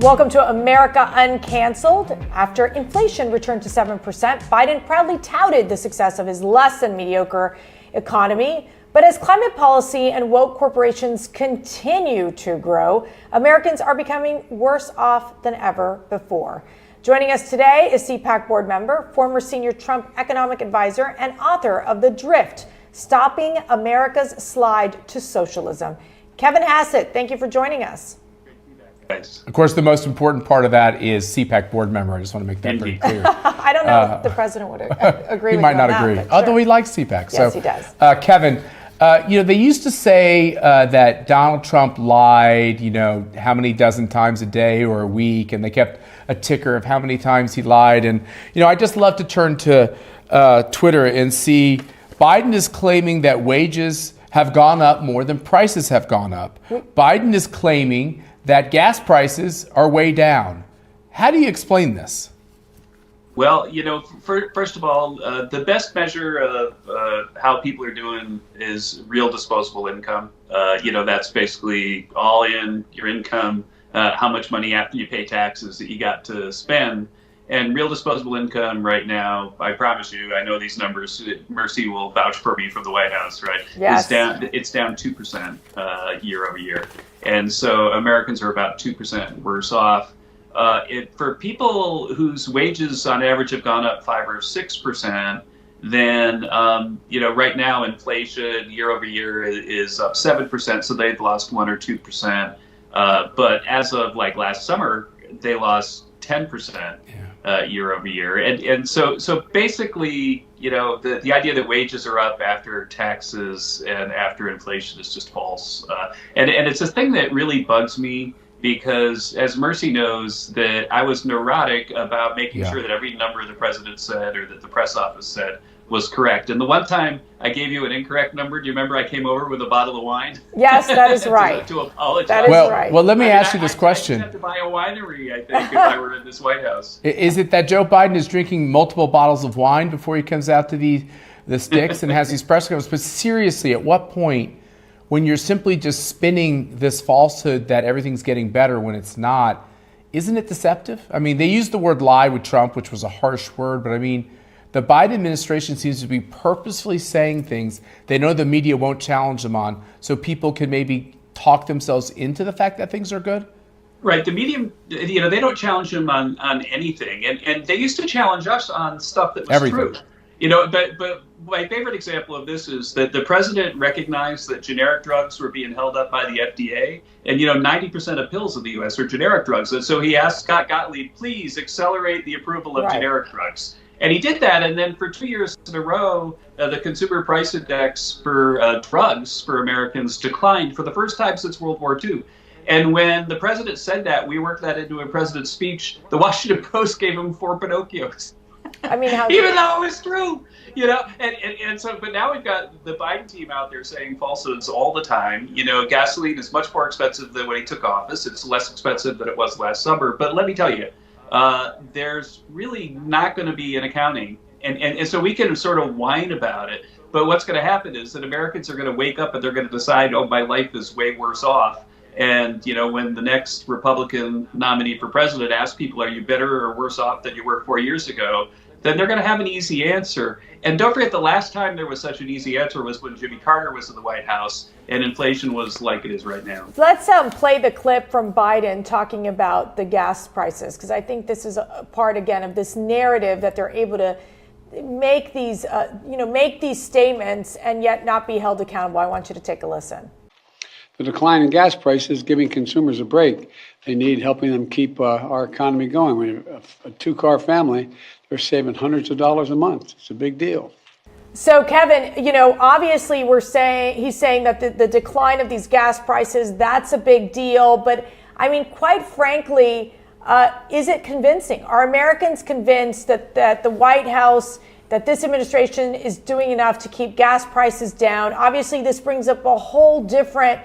Welcome to America Uncanceled. After inflation returned to 7%, Biden proudly touted the success of his less than mediocre economy. But as climate policy and woke corporations continue to grow, Americans are becoming worse off than ever before. Joining us today is CPAC board member, former senior Trump economic advisor, and author of The Drift, Stopping America's Slide to Socialism. Kevin Hassett, thank you for joining us. Of course, the most important part of that is CPAC board member. I just want to make that very clear. I don't know if the president would agree with He might not agree, that, although sure. he likes CPAC. Yes, he does. Kevin, they used to say that Donald Trump lied, how many dozen times a day or a week, and they kept a ticker of how many times he lied. And, I just love to turn to Twitter and see Biden is claiming that wages have gone up more than prices have gone up. Biden is claiming that gas prices are way down. How do you explain this? Well, first of all, the best measure of how people are doing is real disposable income. That's basically all in your income, how much money after you pay taxes that you got to spend. And real disposable income right now, I promise you, I know these numbers, Mercy will vouch for me from the White House, right? Yes. It's down 2% year over year. And so Americans are about 2% worse off. For people whose wages on average have gone up 5 or 6%, then, right now inflation year over year is up 7%, so they've lost 1 or 2%. But as of last summer, they lost 10%. Year over year. And so basically, the idea that wages are up after taxes and after inflation is just false. And it's a thing that really bugs me because, as Mercy knows, that I was neurotic about making sure that every number the president said or that the press office said was correct. And the one time I gave you an incorrect number, do you remember I came over with a bottle of wine? Yes, that is right. to apologize. That is right. Well, let me ask you this question. I'd have to buy a winery, I think, if I were in this White House. Is it that Joe Biden is drinking multiple bottles of wine before he comes out to the sticks and has these press conferences? But seriously, at what point, when you're simply just spinning this falsehood that everything's getting better when it's not, isn't it deceptive? I mean, they used the word lie with Trump, which was a harsh word, but I mean, the Biden administration seems to be purposefully saying things they know the media won't challenge them on, so people can maybe talk themselves into the fact that things are good? Right. The media, they don't challenge them on anything. And they used to challenge us on stuff that was true. But my favorite example of this is that the president recognized that generic drugs were being held up by the FDA. And, 90% of pills in the U.S. are generic drugs. And so he asked Scott Gottlieb, please accelerate the approval of generic drugs. And he did that, and then for 2 years in a row, the consumer price index for drugs for Americans declined for the first time since World War II. And when the president said that, we worked that into a president's speech. The Washington Post gave him 4 Pinocchios. I mean, even though it was true, and so, but now we've got the Biden team out there saying falsehoods all the time. Gasoline is much more expensive than when he took office. It's less expensive than it was last summer. But let me tell you, there's really not going to be an accounting. And so we can sort of whine about it. But what's going to happen is that Americans are going to wake up and they're going to decide, oh, my life is way worse off. And, when the next Republican nominee for president asks people, are you better or worse off than you were 4 years ago? Then they're going to have an easy answer. And don't forget, the last time there was such an easy answer was when Jimmy Carter was in the White House and inflation was like it is right now. Let's play the clip from Biden talking about the gas prices, because I think this is a part, again, of this narrative that they're able to make these, make these statements and yet not be held accountable. I want you to take a listen. The decline in gas prices is giving consumers a break. They need helping them keep our economy going. When a 2-car family, they're saving hundreds of dollars a month. It's a big deal. So, Kevin, obviously he's saying that the decline of these gas prices, that's a big deal. But I mean, quite frankly, is it convincing? Are Americans convinced that the White House, that this administration is doing enough to keep gas prices down? Obviously, this brings up a whole different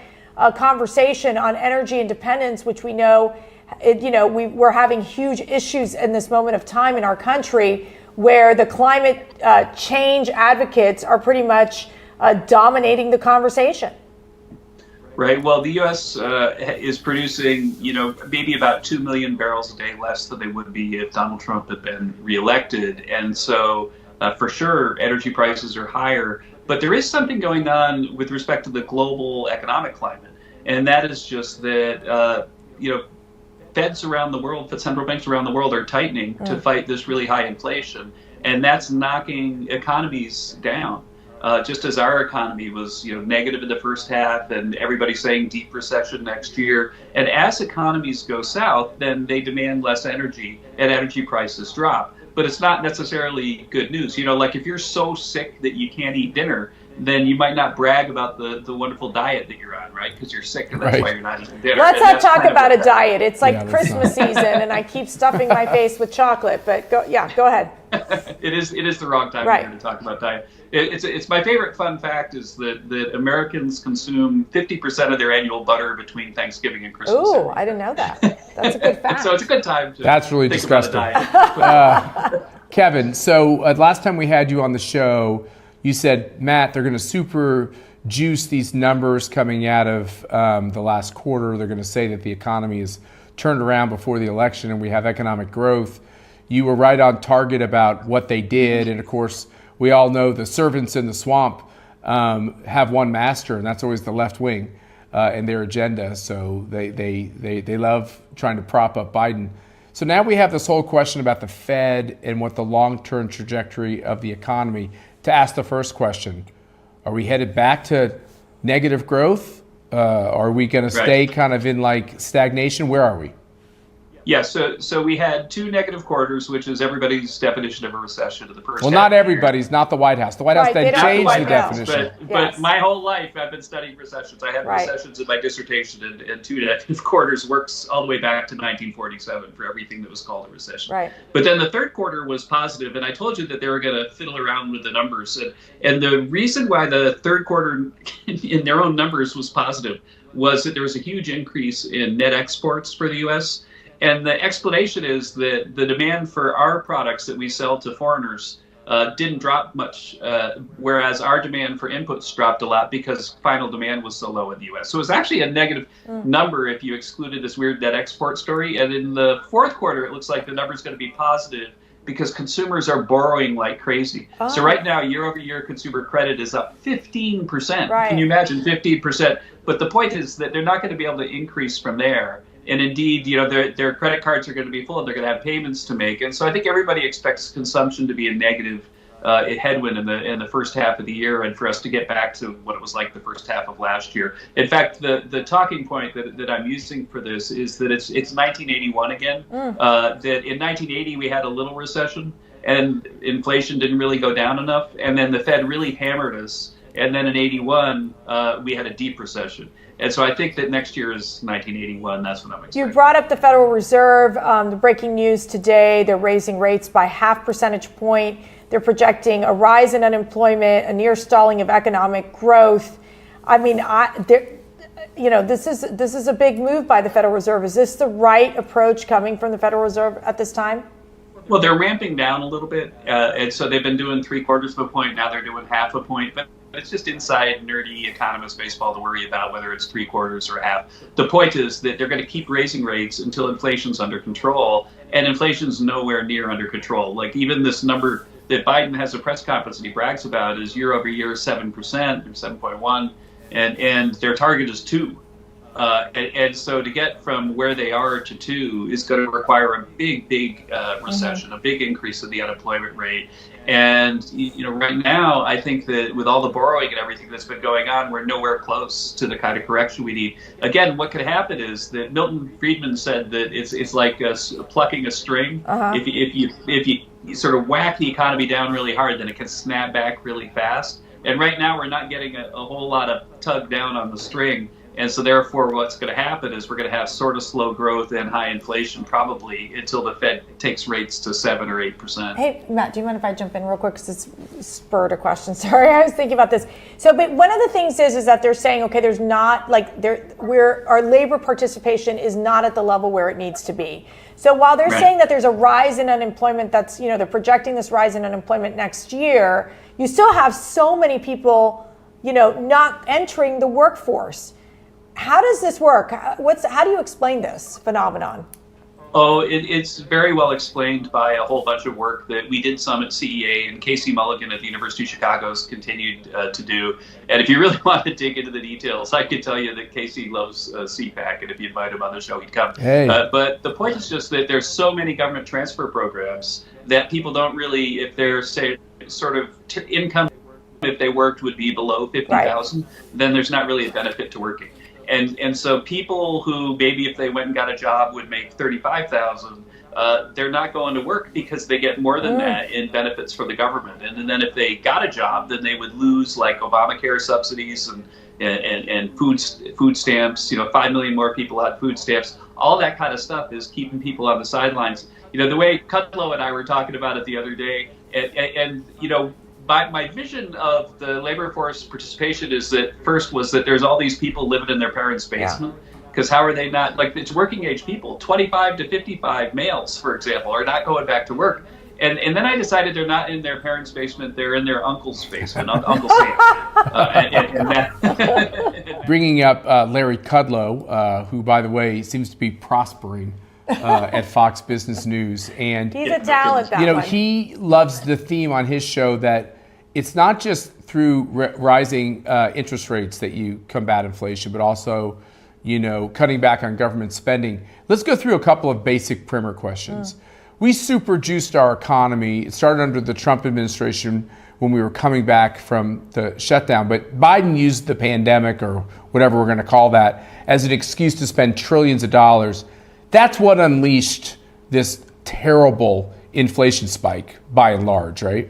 conversation on energy independence, which we know, we're having huge issues in this moment of time in our country, where the climate change advocates are pretty much dominating the conversation. Right. Well, the U.S. Is producing, maybe about 2 million barrels a day less than they would be if Donald Trump had been reelected. And so, for sure, energy prices are higher. But there is something going on with respect to the global economic climate. And that is just that, Feds around the world, Fed central banks around the world are tightening to fight this really high inflation. And that's knocking economies down. Just as our economy was, negative in the first half, and everybody's saying deep recession next year. And as economies go south, then they demand less energy, and energy prices drop. But it's not necessarily good news. Like if you're so sick that you can't eat dinner, then you might not brag about the wonderful diet that you're on, right? Because you're sick, and that's why you're not eating dinner. Let's not talk about a diet. It's like Yeah, Christmas season, and I keep stuffing my face with chocolate. But go ahead. It is the wrong time Right. here to talk about diet. It's my favorite fun fact is that Americans consume 50% of their annual butter between Thanksgiving and Christmas. Ooh, I didn't know that. That's a good fact. So it's a good time to That's really think about a disgusting. diet. Kevin, so last time we had you on the show, you said, Matt, they're going to super juice these numbers coming out of the last quarter. They're going to say that the economy is turned around before the election and we have economic growth. You were right on target about what they did. And of course, we all know the servants in the swamp have one master, and that's always the left wing and their agenda. So they love trying to prop up Biden. So now we have this whole question about the Fed and what the long-term trajectory of the economy. To ask the first question, are we headed back to negative growth? Are we going to stay kind of in like stagnation? Where are we? Yeah, so we had 2 negative quarters, which is everybody's definition of a recession of the first. Well, not everybody's, not the White House. The White House Right, then they don't- changed White the House, definition. But my whole life I've been studying recessions. I had Right. recessions in my dissertation, and 2 negative quarters works all the way back to 1947 for everything that was called a recession. Right. But then the third quarter was positive, and I told you that they were going to fiddle around with the numbers. And the reason why the third quarter in their own numbers was positive was that there was a huge increase in net exports for the U.S., and the explanation is that the demand for our products that we sell to foreigners didn't drop much, whereas our demand for inputs dropped a lot because final demand was so low in the U.S. So it was actually a negative number if you excluded this weird net export story. And in the fourth quarter, it looks like the number is going to be positive because consumers are borrowing like crazy. So right now, year over year, consumer credit is up 15%. Right. Can you imagine 15%? But the point is that they're not going to be able to increase from there. And indeed, their credit cards are going to be full, and they're going to have payments to make. And so I think everybody expects consumption to be a negative headwind in the first half of the year, and for us to get back to what it was like the first half of last year. In fact, the talking point that I'm using for this is that it's 1981 again. That in 1980 we had a little recession, and inflation didn't really go down enough, and then the Fed really hammered us. And then in 81, we had a deep recession. And so I think that next year is 1981. That's what I'm expecting. You brought up the Federal Reserve. The breaking news today, they're raising rates by 0.5 percentage point. They're projecting a rise in unemployment, a near stalling of economic growth. I mean, this is a big move by the Federal Reserve. Is this the right approach coming from the Federal Reserve at this time? Well, they're ramping down a little bit. And so they've been doing 0.75 of a point. Now they're doing 0.5 a point. But it's just inside nerdy economist baseball to worry about whether it's 0.75 or 0.5. The point is that they're going to keep raising rates until inflation's under control, and inflation's nowhere near under control. Like even this number that Biden has a press conference and he brags about is year over year 7% or 7.1, and their target is 2. And so to get from where they are to 2 is going to require a big recession, a big increase in the unemployment rate. And right now, I think that with all the borrowing and everything that's been going on, we're nowhere close to the kind of correction we need. Again, what could happen is that Milton Friedman said that it's like plucking a string. If you sort of whack the economy down really hard, then it can snap back really fast. And right now, we're not getting a whole lot of tug down on the string. And so therefore, what's going to happen is we're going to have sort of slow growth and high inflation probably until the Fed takes rates to 7 or 8%. Hey, Matt, do you mind if I jump in real quick? Because it's spurred a question. Sorry, I was thinking about this. So, but one of the things is that they're saying, okay, there's not our labor participation is not at the level where it needs to be. So while they're saying that there's a rise in unemployment, that's, they're projecting this rise in unemployment next year, you still have so many people, not entering the workforce. How does this work? How do you explain this phenomenon? Oh, it's very well explained by a whole bunch of work that we did some at CEA, and Casey Mulligan at the University of Chicago's continued to do. And if you really want to dig into the details, I could tell you that Casey loves CPAC, and if you invite him on the show, he'd come. Hey. But the point is just that there's so many government transfer programs that people don't really, if they're, say, sort of income, if they worked, would be below 50,000, then there's not really a benefit to working. And so people who maybe if they went and got a job would make 35,000, they're not going to work because they get more than that in benefits for the government. And then if they got a job, then they would lose like Obamacare subsidies and food stamps. 5 million more people had food stamps. All that kind of stuff is keeping people on the sidelines. The way Kudlow and I were talking about it the other day, and my vision of the labor force participation is that first was that there's all these people living in their parents' basement. Because how are they not, like, it's working age people, 25 to 55 males, for example, are not going back to work. And then I decided they're not in their parents' basement, they're in their uncle's basement, Uncle Sam. Bringing up Larry Kudlow, who, by the way, seems to be prospering at Fox Business News. And he's a talent, that one. He loves the theme on his show that it's not just through rising interest rates that you combat inflation, but also, cutting back on government spending. Let's go through a couple of basic primer questions. We super juiced our economy. It started under the Trump administration when we were coming back from the shutdown, but Biden used the pandemic, or whatever we're going to call that, as an excuse to spend trillions of dollars. That's what unleashed this terrible inflation spike, by and large, right?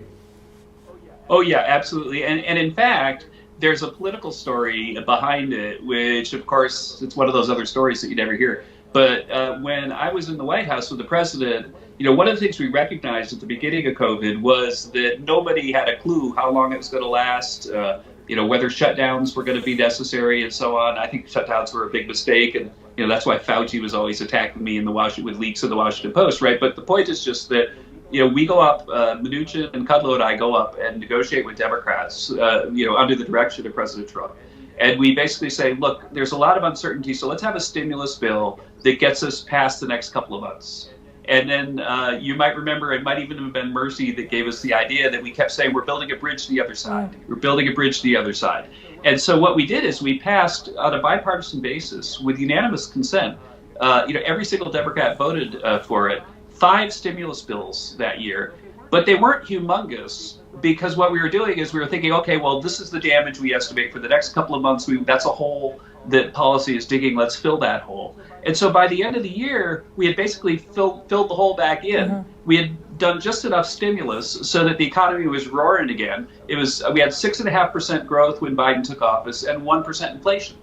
Oh, yeah, absolutely. And in fact, there's a political story behind it, which, of course, it's one of those other stories that you never hear. But when I was in the White House with the president, one of the things we recognized at the beginning of COVID was that nobody had a clue how long it was going to last, whether shutdowns were going to be necessary and so on. I think shutdowns were a big mistake. And, that's why Fauci was always attacking me with leaks in the Washington Post, right? But the point is just that, we go up, Mnuchin and Kudlow and I go up and negotiate with Democrats, under the direction of President Trump. And we basically say, look, there's a lot of uncertainty, so let's have a stimulus bill that gets us past the next couple of months. And then you might remember, it might even have been Mercy that gave us the idea that we kept saying, we're building a bridge to the other side. We're building a bridge to the other side. And so what we did is we passed on a bipartisan basis with unanimous consent. Every single Democrat voted for it. 5 stimulus bills that year, but they weren't humongous because what we were doing is we were thinking, okay, well, this is the damage we estimate for the next couple of months. That's a hole that policy is digging. Let's fill that hole. And so by the end of the year, we had basically filled the hole back in. We had done just enough stimulus so that the economy was roaring again. We had 6.5% growth when Biden took office and 1% inflation.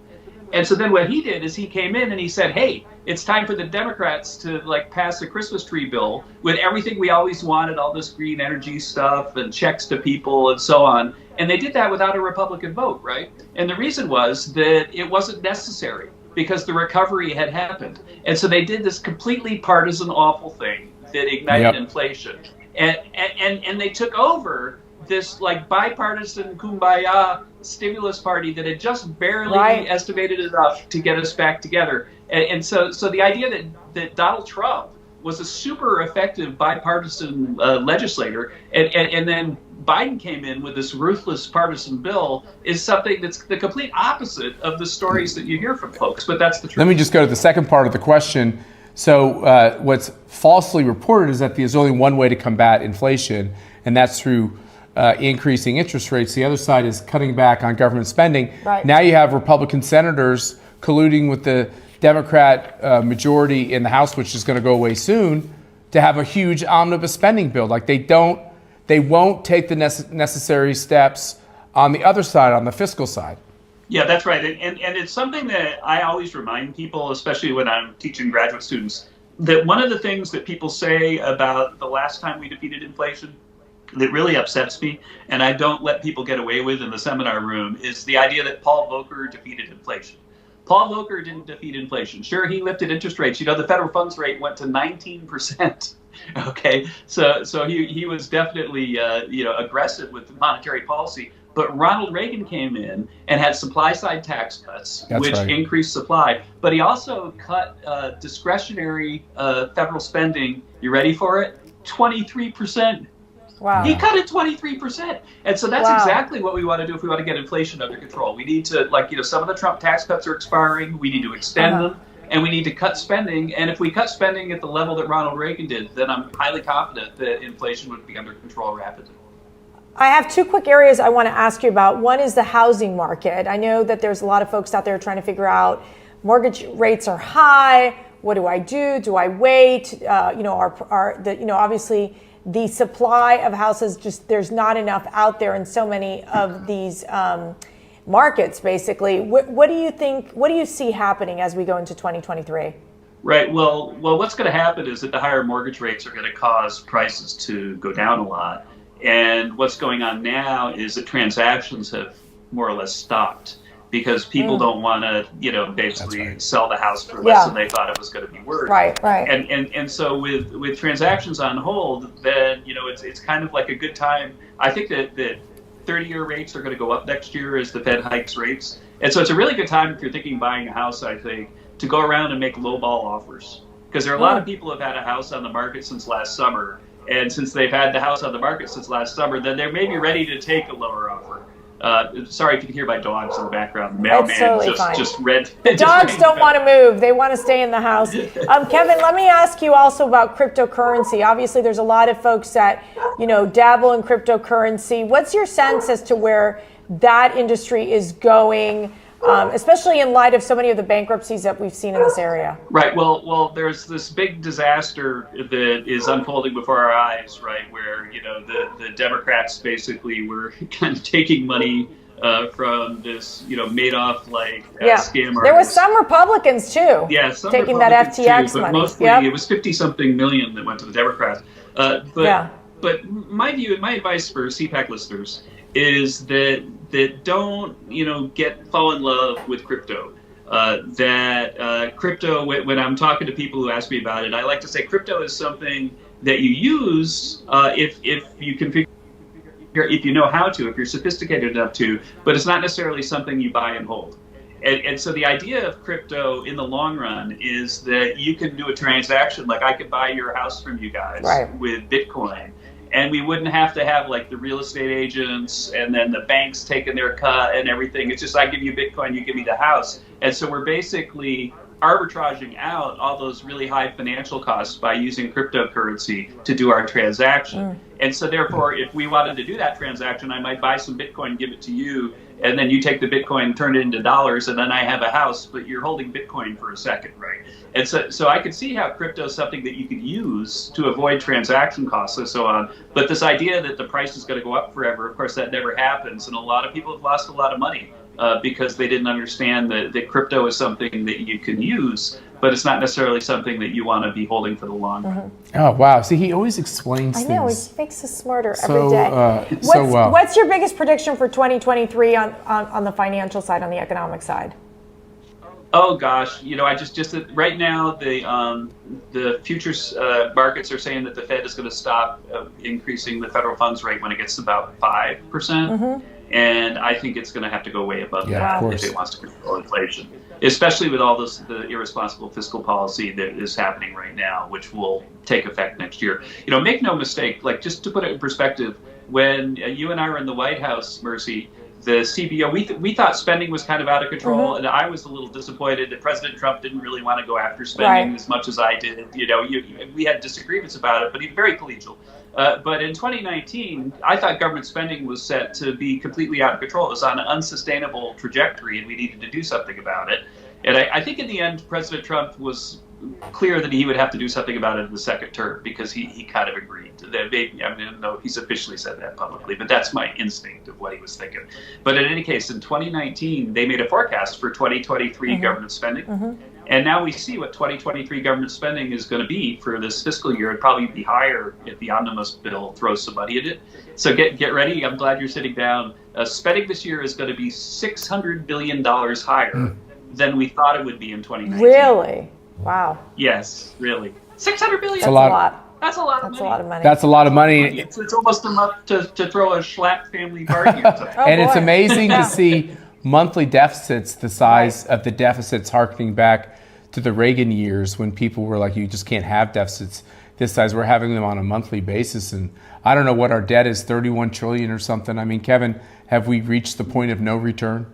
And so then what he did is he came in and he said, hey, it's time for the Democrats to pass a Christmas tree bill with everything we always wanted, all this green energy stuff and checks to people and so on. And they did that without a Republican vote, right? And the reason was that it wasn't necessary because the recovery had happened. And so they did this completely partisan, awful thing that ignited inflation. And they took over this bipartisan kumbaya stimulus party that had just barely estimated enough to get us back together. And so the idea that Donald Trump was a super effective bipartisan legislator, and then Biden came in with this ruthless partisan bill is something that's the complete opposite of the stories that you hear from folks. But that's the truth. Let me just go to the second part of the question. So what's falsely reported is that there's only one way to combat inflation, and that's through increasing interest rates. The other side is cutting back on government spending. Right. Now you have Republican senators colluding with the Democrat majority in the House, which is going to go away soon, to have a huge omnibus spending bill. They won't take the necessary steps on the other side, on the fiscal side. Yeah, that's right. And it's something that I always remind people, especially when I'm teaching graduate students, that one of the things that people say about the last time we defeated inflation that really upsets me, and I don't let people get away with in the seminar room, is the idea that Paul Volcker defeated inflation. Paul Volcker didn't defeat inflation. Sure, he lifted interest rates. The federal funds rate went to 19%. Okay, so he was definitely aggressive with monetary policy. But Ronald Reagan came in and had supply-side tax cuts, which right. increased supply. But he also cut discretionary federal spending. You ready for it? 23%. Wow. He cut it 23%. And so that's exactly what we want to do if we want to get inflation under control. We need to, some of the Trump tax cuts are expiring. We need to extend them, and we need to cut spending. And if we cut spending at the level that Ronald Reagan did, then I'm highly confident that inflation would be under control rapidly. I have two quick areas I want to ask you about. One is the housing market. I know that there's a lot of folks out there trying to figure out mortgage rates are high. What do I do? Do I wait? Obviously the supply of houses, just there's not enough out there in so many of these markets, basically. What do you think? What do you see happening as we go into 2023? Right. Well, what's going to happen is that the higher mortgage rates are going to cause prices to go down a lot. And what's going on now is that transactions have more or less stopped because people don't want to, basically sell the house for less than they thought it was going to be worth. Right. And so with transactions on hold, then it's kind of like a good time. I think that 30-year rates are going to go up next year as the Fed hikes rates, and so it's a really good time if you're thinking buying a house. I think to go around and make lowball offers because there are a lot of people who have had a house on the market since last summer. And since they've had the house on the market since last summer, then they may be ready to take a lower offer. Sorry if you can hear my dogs in the background. The mailman just read. The dogs don't want to move. They want to stay in the house. Kevin, let me ask you also about cryptocurrency. Obviously, there's a lot of folks that, dabble in cryptocurrency. What's your sense as to where that industry is going? Especially in light of so many of the bankruptcies that we've seen in this area. Right. Well, there's this big disaster that is unfolding before our eyes, right? Where the Democrats basically were kind of taking money from this Madoff-like scam artist. There was some Republicans too. Yeah, some taking Republicans that FTX too, money. But mostly it was 50-something million that went to the Democrats. But my view and my advice for CPAC listeners is that don't fall in love with crypto. Crypto, when I'm talking to people who ask me about it, I like to say crypto is something that you use if you can figure, if you know how to, if you're sophisticated enough to, but it's not necessarily something you buy and hold. And so the idea of crypto in the long run is that you can do a transaction, like I could buy your house from you guys with Bitcoin. And we wouldn't have to have the real estate agents and then the banks taking their cut and everything. It's just I give you Bitcoin, you give me the house. And so we're basically arbitraging out all those really high financial costs by using cryptocurrency to do our transaction. And so therefore, if we wanted to do that transaction, I might buy some Bitcoin, give it to you, and then you take the Bitcoin, turn it into dollars, and then I have a house, but you're holding Bitcoin for a second, right? And so I could see how crypto is something that you could use to avoid transaction costs and so on. But this idea that the price is going to go up forever, of course, that never happens. And a lot of people have lost a lot of money because they didn't understand that crypto is something that you can use, but it's not necessarily something that you want to be holding for the long run. Oh, wow. See, he always explains things. I know, he makes us smarter every day. Well. What's your biggest prediction for 2023 on the financial side, on the economic side? Oh gosh, I just right now the futures markets are saying that the Fed is going to stop increasing the federal funds rate when it gets to about 5%, and I think it's going to have to go way above that if it wants to control inflation, especially with all the irresponsible fiscal policy that is happening right now, which will take effect next year. Make no mistake, just to put it in perspective, when you and I were in the White House, Mercy, the CBO, we thought spending was kind of out of control, and I was a little disappointed that President Trump didn't really want to go after spending as much as I did. We had disagreements about it, but he's very collegial. But in 2019, I thought government spending was set to be completely out of control. It was on an unsustainable trajectory, and we needed to do something about it. And I think in the end, President Trump was clear that he would have to do something about it in the second term because he kind of agreed. I don't know if he's officially said that publicly, but that's my instinct of what he was thinking. But in any case, in 2019, they made a forecast for 2023 government spending. And now we see what 2023 government spending is going to be for this fiscal year. It'd probably be higher if the omnibus bill throws some money at it. So get ready. I'm glad you're sitting down. Spending this year is going to be $600 billion higher than we thought it would be in 2019. Really? Wow. Yes, really. $600 billion. That's a lot. That's a lot of That's money. a lot of money. That's a lot of money. It's almost enough to throw a Schlapp family party or something. Oh, And it's boy. amazing Yeah. to see monthly deficits the size of the deficits harkening back to the Reagan years when people were like, you just can't have deficits this size. We're having them on a monthly basis. And I don't know what our debt is, 31 trillion or something. I mean, Kevin, have we reached the point of no return?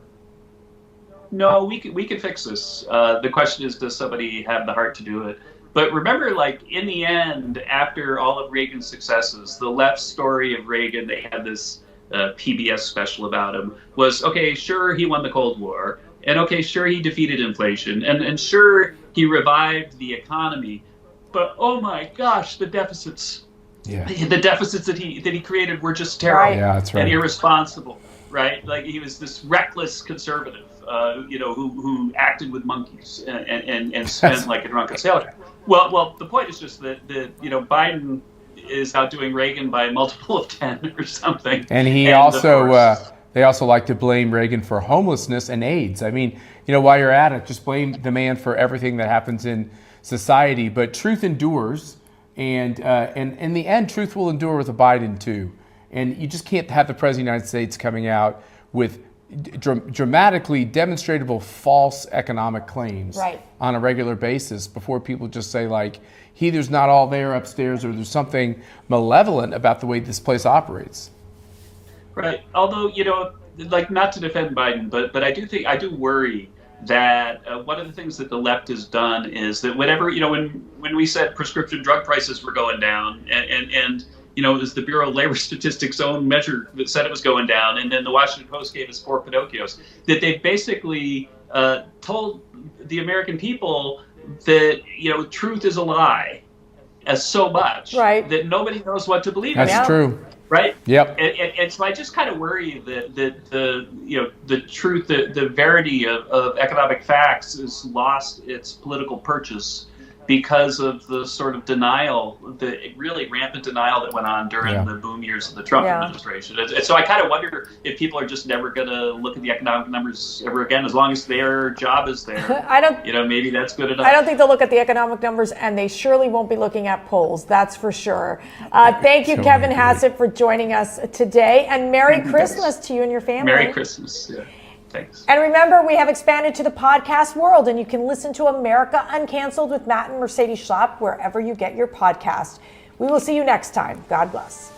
No, we can fix this. The question is, does somebody have the heart to do it? But remember, like, in the end, after all of Reagan's successes, the left story of Reagan, they had this PBS special about him, was, okay, sure, he won the Cold War, and okay, sure, he defeated inflation, and sure, he revived the economy, but oh my gosh, the deficits. Yeah. The deficits that he created were just terrible Right. Yeah, that's right. and irresponsible, right? Like, he was this reckless conservative, who acted with monkeys and spent like a drunken sailor. Well, the point is just that Biden is outdoing Reagan by a multiple of 10 or something. And he of also, course- they also like to blame Reagan for homelessness and AIDS. I mean, while you're at it, just blame the man for everything that happens in society. But truth endures, and in the end, truth will endure with a Biden too. And you just can't have the President of the United States coming out with dramatically demonstrable false economic claims Right. on a regular basis before people just say, like, either's not all there upstairs or there's something malevolent about the way this place operates. Right. Although, like, not to defend Biden, but I do worry that one of the things that the left has done is that whenever, when we said prescription drug prices were going down and it was the Bureau of Labor Statistics' own measure that said it was going down, and then the Washington Post gave us 4 Pinocchios, that they basically told the American people that, truth is a lie so much Right. that nobody knows what to believe That's in. Yeah. true. Right. Yep. And so I just kind of worry that the truth, the verity of economic facts has lost its political purchase because of the sort of denial, the really rampant denial that went on during the boom years of the Trump administration. And so I kind of wonder if people are just never going to look at the economic numbers ever again, as long as their job is there. I don't. Maybe that's good enough. I don't think they'll look at the economic numbers, and they surely won't be looking at polls. That's for sure. Thank you, So Kevin agree. Hassett, for joining us today, and Merry Christmas to you and your family. Merry Christmas. Yeah. Thanks. And remember, we have expanded to the podcast world, and you can listen to America Uncanceled with Matt and Mercedes Schlapp wherever you get your podcast. We will see you next time. God bless.